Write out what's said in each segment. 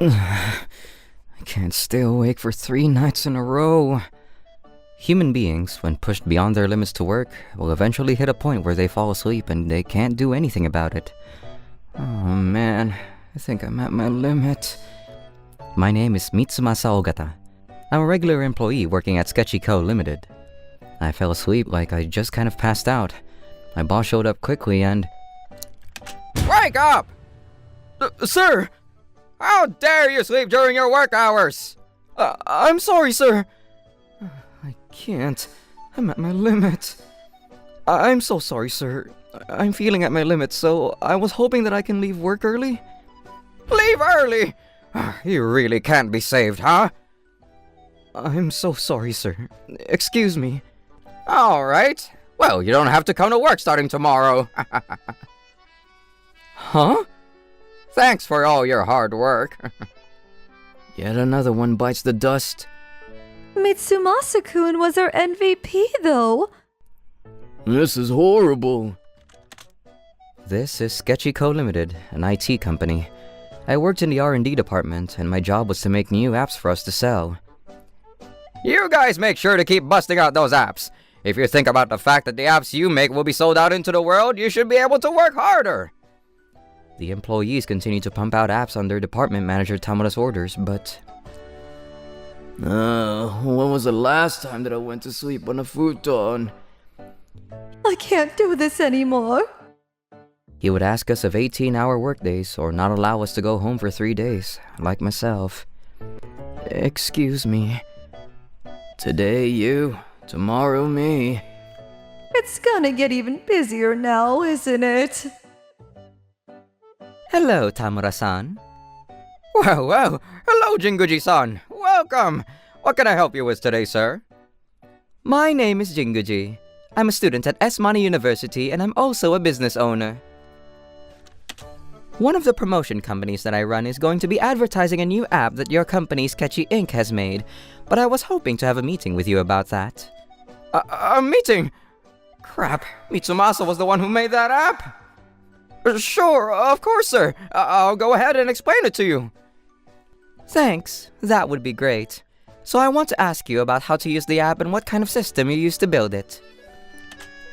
I can't stay awake for 3 nights in a row. Human beings, when pushed beyond their limits to work, will eventually hit a point where they fall asleep and they can't do anything about it. Oh man, I think I'm at my limit. My name is Mitsumasa Ogata. I'm a regular employee working at Sketchy Co. Limited. I fell asleep like I just kind of passed out. My boss showed up quickly and... Wake up! Sir! How dare you sleep during your work hours? I'm sorry, sir. I can't. I'm at my limit. I'm so sorry, sir. I'm feeling at my limit, so I was hoping that I can leave work early. Leave early? You really can't be saved, huh? I'm so sorry, sir. Excuse me. Alright. Well, you don't have to come to work starting tomorrow. Huh? Thanks for all your hard work. Yet another one bites the dust. Mitsumasa-kun was our MVP, though. This is horrible. This is Sketchy Co. Limited, an IT company. I worked in the R&D department, and my job was to make new apps for us to sell. You guys make sure to keep busting out those apps. If you think about the fact that the apps you make will be sold out into the world, you should be able to work harder. The employees continue to pump out apps under department manager Tamura's orders, but... when was the last time that I went to sleep on a futon? I can't do this anymore. He would ask us of 18-hour workdays or not allow us to go home for 3 days, like myself. Excuse me. Today you, tomorrow me. It's gonna get even busier now, isn't it? Hello, Tamura-san. Well, hello, Jinguji-san. Welcome. What can I help you with today, sir? My name is Jinguji. I'm a student at Esmani University and I'm also a business owner. One of the promotion companies that I run is going to be advertising a new app that your company Sketchy Inc. has made, but I was hoping to have a meeting with you about that. A meeting? Crap, Mitsumasa was the one who made that app? Sure, of course, sir. I'll go ahead and explain it to you. Thanks, that would be great. So I want to ask you about how to use the app and what kind of system you use to build it.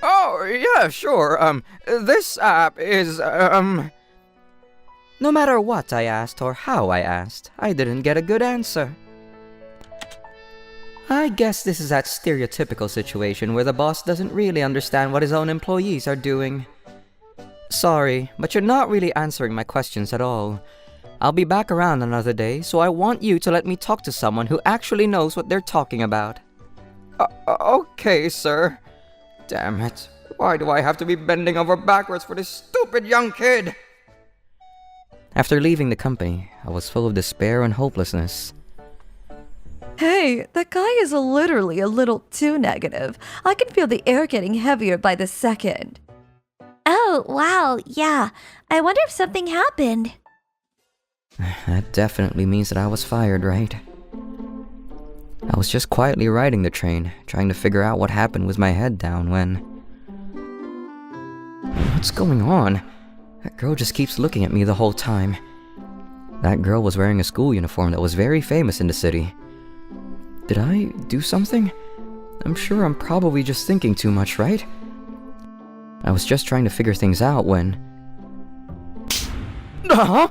Oh, yeah, sure. This app is, No matter what I asked or how I asked, I didn't get a good answer. I guess this is that stereotypical situation where the boss doesn't really understand what his own employees are doing. Sorry, but you're not really answering my questions at all. I'll be back around another day, so I want you to let me talk to someone who actually knows what they're talking about. Okay, sir. Damn it. Why do I have to be bending over backwards for this stupid young kid? After leaving the company, I was full of despair and hopelessness. Hey, that guy is literally a little too negative. I can feel the air getting heavier by the second. Oh, wow, yeah. I wonder if something happened. That definitely means that I was fired, right? I was just quietly riding the train, trying to figure out what happened with my head down when... What's going on? That girl just keeps looking at me the whole time. That girl was wearing a school uniform that was very famous in the city. Did I do something? I'm sure I'm probably just thinking too much, right? I was just trying to figure things out when... Huh?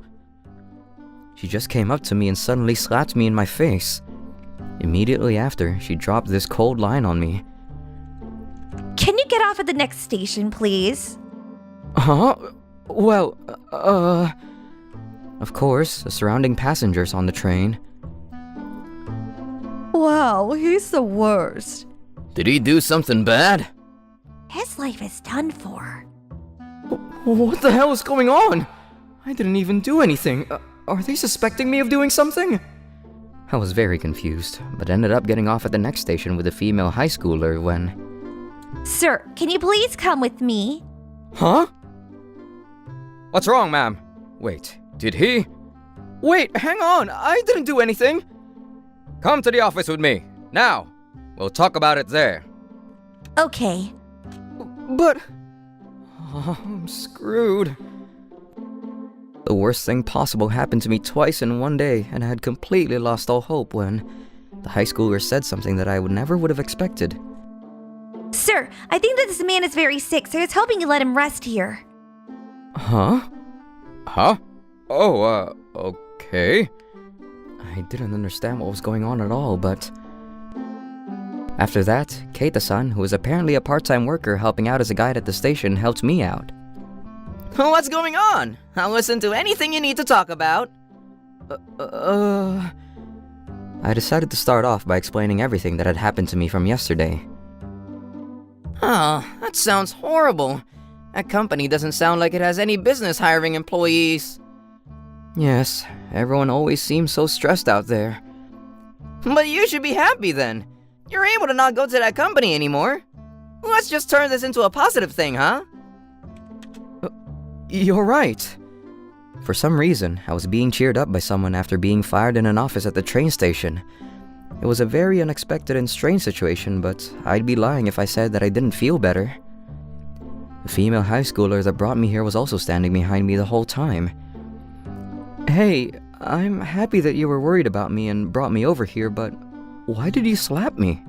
She just came up to me and suddenly slapped me in my face. Immediately after, she dropped this cold line on me. Can you get off at the next station, please? Huh? Well, Of course, the surrounding passengers on the train. Wow, he's the worst. Did he do something bad? His life is done for. What the hell is going on? I didn't even do anything. Are they suspecting me of doing something? I was very confused, but ended up getting off at the next station with a female high schooler when... Sir, can you please come with me? Huh? What's wrong, ma'am? Wait, did he? Wait, hang on! I didn't do anything! Come to the office with me, now! We'll talk about it there. Okay. But... Oh, I'm screwed. The worst thing possible happened to me twice in one day, and I had completely lost all hope when the high schooler said something that I never would have expected. Sir, I think that this man is very sick, so I was hoping you let him rest here. Huh? Huh? Oh, okay. I didn't understand what was going on at all, but... After that, Keita-san, who was apparently a part-time worker helping out as a guide at the station, helped me out. What's going on? I'll listen to anything you need to talk about. I decided to start off by explaining everything that had happened to me from yesterday. Oh, that sounds horrible. That company doesn't sound like it has any business hiring employees. Yes, everyone always seems so stressed out there. But you should be happy then. You're able to not go to that company anymore. Let's just turn this into a positive thing, huh? You're right. For some reason, I was being cheered up by someone after being fired in an office at the train station. It was a very unexpected and strange situation, but I'd be lying if I said that I didn't feel better. The female high schooler that brought me here was also standing behind me the whole time. Hey, I'm happy that you were worried about me and brought me over here, but why did you slap me?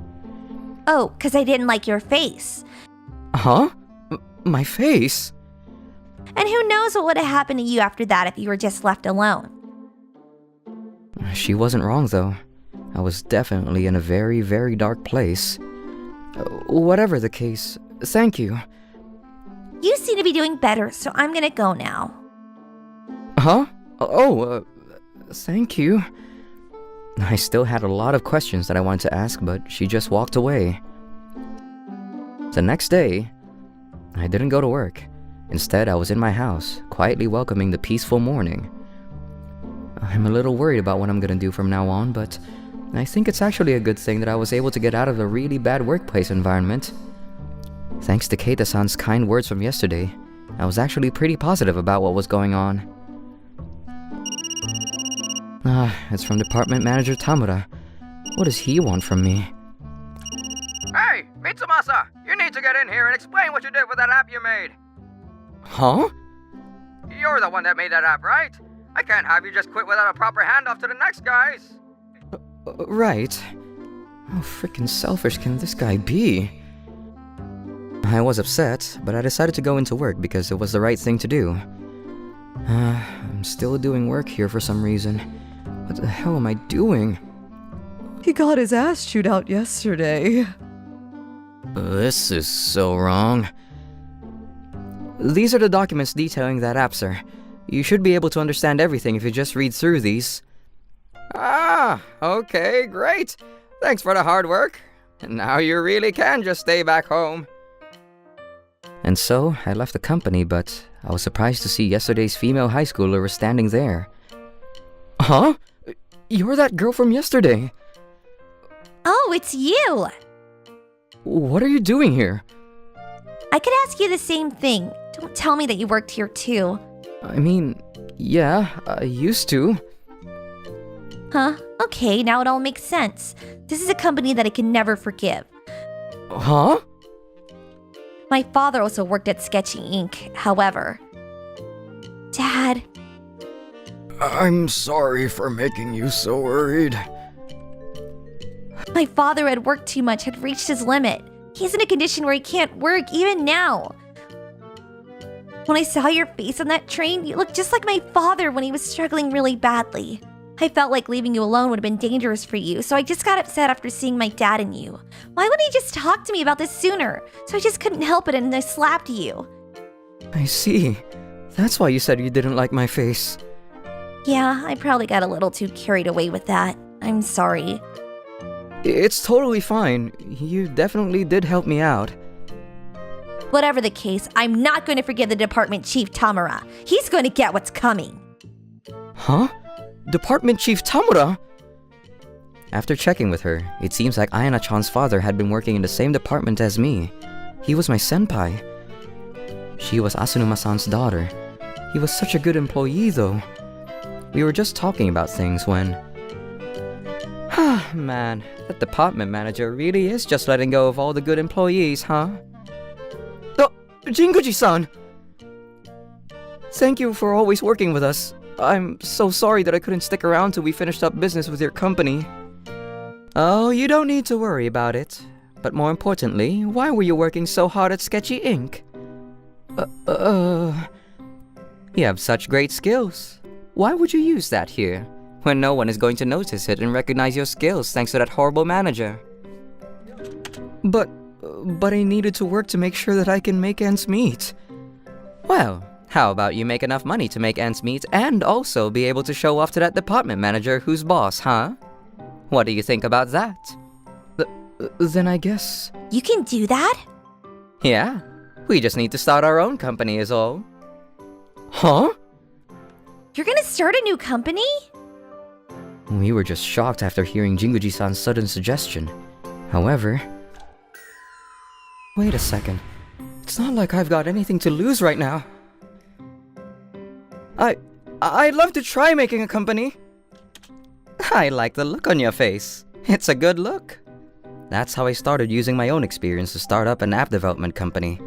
Oh, 'cause I didn't like your face. Huh? My face? And who knows what would have happened to you after that if you were just left alone. She wasn't wrong, though. I was definitely in a very, very dark place. Whatever the case, thank you. You seem to be doing better, so I'm gonna go now. Huh? Thank you. I still had a lot of questions that I wanted to ask, but she just walked away. The next day, I didn't go to work. Instead, I was in my house, quietly welcoming the peaceful morning. I'm a little worried about what I'm gonna do from now on, but I think it's actually a good thing that I was able to get out of a really bad workplace environment. Thanks to Keita-san's kind words from yesterday, I was actually pretty positive about what was going on. It's from Department Manager Tamura. What does he want from me? Hey, Mitsumasa! You need to get in here and explain what you did with that app you made. Huh? You're the one that made that app, right? I can't have you just quit without a proper handoff to the next guys. Right. How freaking selfish can this guy be? I was upset, but I decided to go into work because it was the right thing to do. I'm still doing work here for some reason. What the hell am I doing? He got his ass chewed out yesterday. This is so wrong. These are the documents detailing that app, sir. You should be able to understand everything if you just read through these. Ah, okay, great. Thanks for the hard work. Now you really can just stay back home. And so, I left the company, but I was surprised to see yesterday's female high schooler was standing there. Huh? You're that girl from yesterday. Oh, it's you! What are you doing here? I could ask you the same thing. Don't tell me that you worked here too. I mean, yeah, I used to. Huh? Okay, now it all makes sense. This is a company that I can never forgive. Huh? My father also worked at Sketchy Inc. However, Dad, I'm sorry for making you so worried. my father had worked too much, had reached his limit. He's in a condition where he can't work even now. When I saw your face on that train, you looked just like my father when he was struggling really badly. I felt like leaving you alone would have been dangerous for you, so I just got upset after seeing my dad and you. Why wouldn't he just talk to me about this sooner? So I just couldn't help it and I slapped you. I see. That's why you said you didn't like my face. Yeah, I probably got a little too carried away with that. I'm sorry. It's totally fine. You definitely did help me out. Whatever the case, I'm not going to forgive the department chief Tamura. He's going to get what's coming. Huh? Department Chief Tamura? After checking with her, it seems like Ayana-chan's father had been working in the same department as me. He was my senpai. She was Asunuma-san's daughter. He was such a good employee, though. We were just talking about things when... Man, that department manager really is just letting go of all the good employees, huh? Oh, Jinguji-san! Thank you for always working with us. I'm so sorry that I couldn't stick around till we finished up business with your company. Oh, you don't need to worry about it. But more importantly, why were you working so hard at Sketchy Inc? You have such great skills. Why would you use that here, when no one is going to notice it and recognize your skills thanks to that horrible manager? But I needed to work to make sure that I can make ends meet. Well, how about you make enough money to make ends meet and also be able to show off to that department manager who's boss, huh? What do you think about that? Then I guess... You can do that? Yeah, we just need to start our own company is all. Huh? You're gonna start a new company? We were just shocked after hearing Jinguji-san's sudden suggestion. However... Wait a second. It's not like I've got anything to lose right now. I'd love to try making a company. I like the look on your face. It's a good look. That's how I started using my own experience to start up an app development company.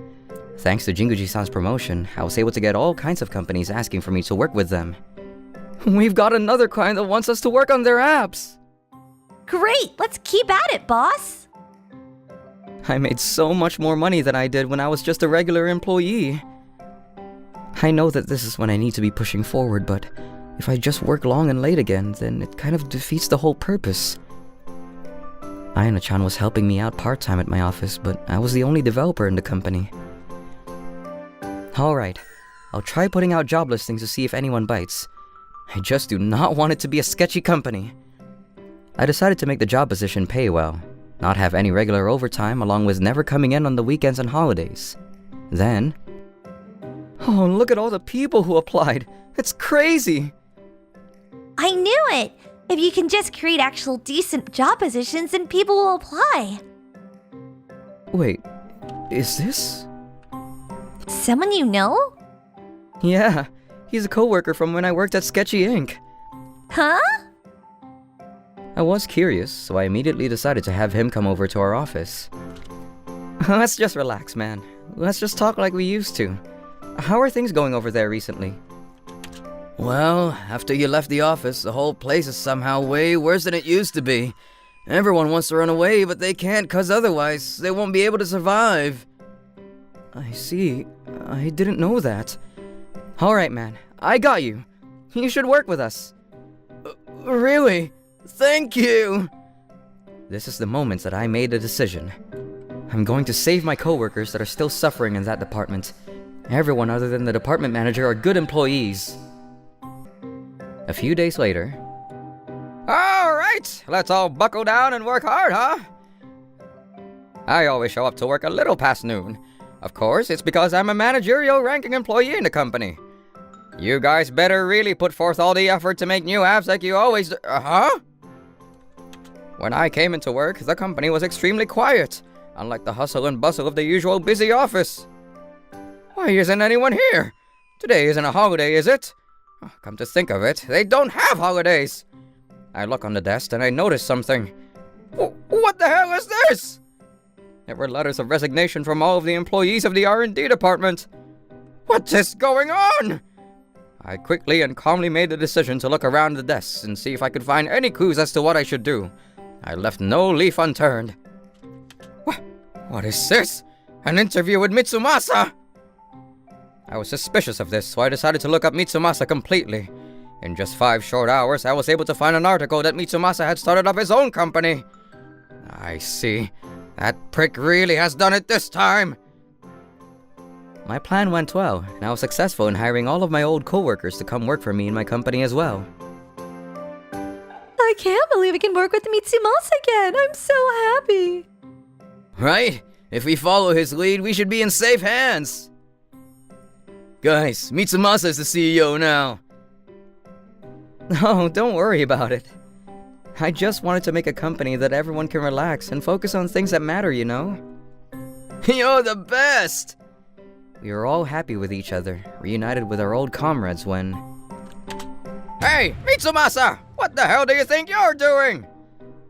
Thanks to Jinguji-san's promotion, I was able to get all kinds of companies asking for me to work with them. We've got another client that wants us to work on their apps. Great! Let's keep at it, boss! I made so much more money than I did when I was just a regular employee. I know that this is when I need to be pushing forward, but if I just work long and late again, then it kind of defeats the whole purpose. Ayana-chan was helping me out part-time at my office, but I was the only developer in the company. Alright, I'll try putting out job listings to see if anyone bites. I just do not want it to be a sketchy company. I decided to make the job position pay well, not have any regular overtime, along with never coming in on the weekends and holidays. Then... Oh, look at all the people who applied. It's crazy. I knew it! If you can just create actual decent job positions, then people will apply. Wait, is this? Someone you know? Yeah, he's a coworker from when I worked at Sketchy Inc. Huh? I was curious, so I immediately decided to have him come over to our office. Let's just relax, man. Let's just talk like we used to. How are things going over there recently? Well, after you left the office, the whole place is somehow way worse than it used to be. Everyone wants to run away, but they can't, 'cause otherwise they won't be able to survive. I see. I didn't know that. Alright, man. I got you. You should work with us. Really? Thank you! This is the moment that I made a decision. I'm going to save my coworkers that are still suffering in that department. Everyone other than the department manager are good employees. A few days later... Alright, let's all buckle down and work hard, huh? I always show up to work a little past noon. Of course, it's because I'm a managerial ranking employee in the company. You guys better really put forth all the effort to make new apps like you always do. Huh? When I came into work, the company was extremely quiet, unlike the hustle and bustle of the usual busy office. Why isn't anyone here? Today isn't a holiday, is it? Come to think of it, they don't have holidays. I look on the desk and I notice something. What the hell is this? There were letters of resignation from all of the employees of the R&D department. What is going on? I quickly and calmly made the decision to look around the desks and see if I could find any clues as to what I should do. I left no leaf unturned. What is this? An interview with Mitsumasa? I was suspicious of this, so I decided to look up Mitsumasa completely. In just 5 short hours, I was able to find an article that Mitsumasa had started up his own company. I see. That prick really has done it this time. My plan went well, and I was successful in hiring all of my old coworkers to come work for me in my company as well. I can't believe I can work with Mitsumasa again. I'm so happy. Right? If we follow his lead, we should be in safe hands. Guys, Mitsumasa is the CEO now. Oh, don't worry about it. I just wanted to make a company that everyone can relax and focus on things that matter, you know? You're the best! We were all happy with each other, reunited with our old comrades when... Hey, Mitsumasa! What the hell do you think you're doing?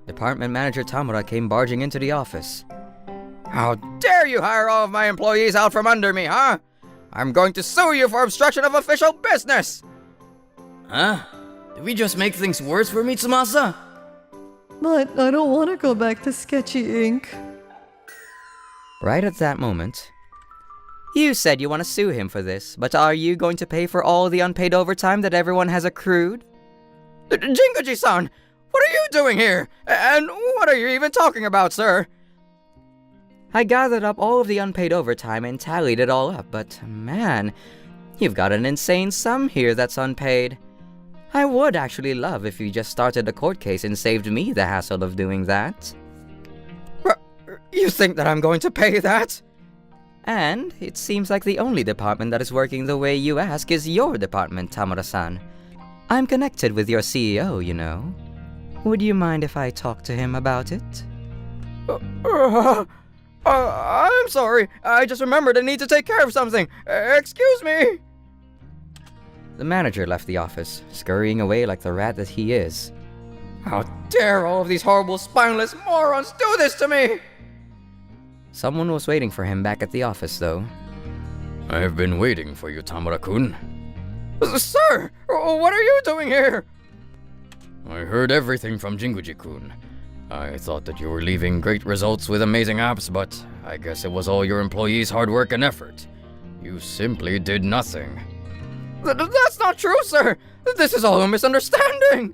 Department Manager Tamura came barging into the office. How dare you hire all of my employees out from under me, huh? I'm going to sue you for obstruction of official business! Huh? Did we just make things worse for Mitsumasa? But I don't want to go back to Sketchy Inc. Right at that moment, you said you want to sue him for this, but are you going to pay for all the unpaid overtime that everyone has accrued? Jinguji-san, what are you doing here? And what are you even talking about, sir? I gathered up all of the unpaid overtime and tallied it all up, but man, you've got an insane sum here that's unpaid. I would actually love if you just started a court case and saved me the hassle of doing that. You think that I'm going to pay that? And it seems like the only department that is working the way you ask is your department, Tamura-san. I'm connected with your CEO, you know. Would you mind if I talk to him about it? I'm sorry. I just remembered I need to take care of something. Excuse me. The manager left the office, scurrying away like the rat that he is. How dare all of these horrible, spineless morons do this to me! Someone was waiting for him back at the office, though. I've been waiting for you, Tamura-kun. Sir, what are you doing here? I heard everything from Jinguji-kun. I thought that you were leaving great results with amazing apps, but I guess it was all your employees' hard work and effort. You simply did nothing. That's not true, sir! This is all a misunderstanding!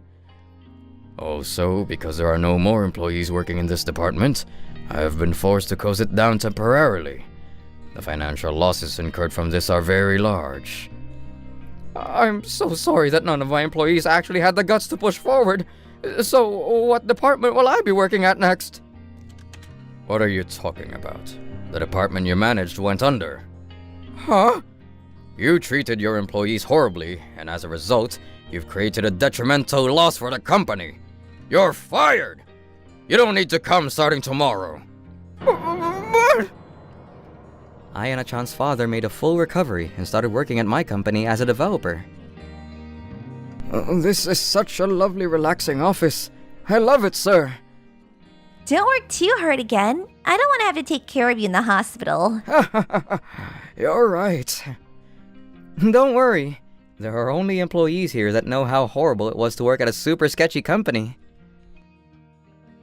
Oh, so because there are no more employees working in this department, I have been forced to close it down temporarily. The financial losses incurred from this are very large. I'm so sorry that none of my employees actually had the guts to push forward. So, what department will I be working at next? What are you talking about? The department you managed went under. Huh? You treated your employees horribly, and as a result, you've created a detrimental loss for the company. You're fired! You don't need to come starting tomorrow. What? Ayana-chan's father made a full recovery and started working at my company as a developer. This is such a lovely, relaxing office. I love it, sir. Don't work too hard again. I don't want to have to take care of you in the hospital. You're right. Don't worry. There are only employees here that know how horrible it was to work at a super sketchy company.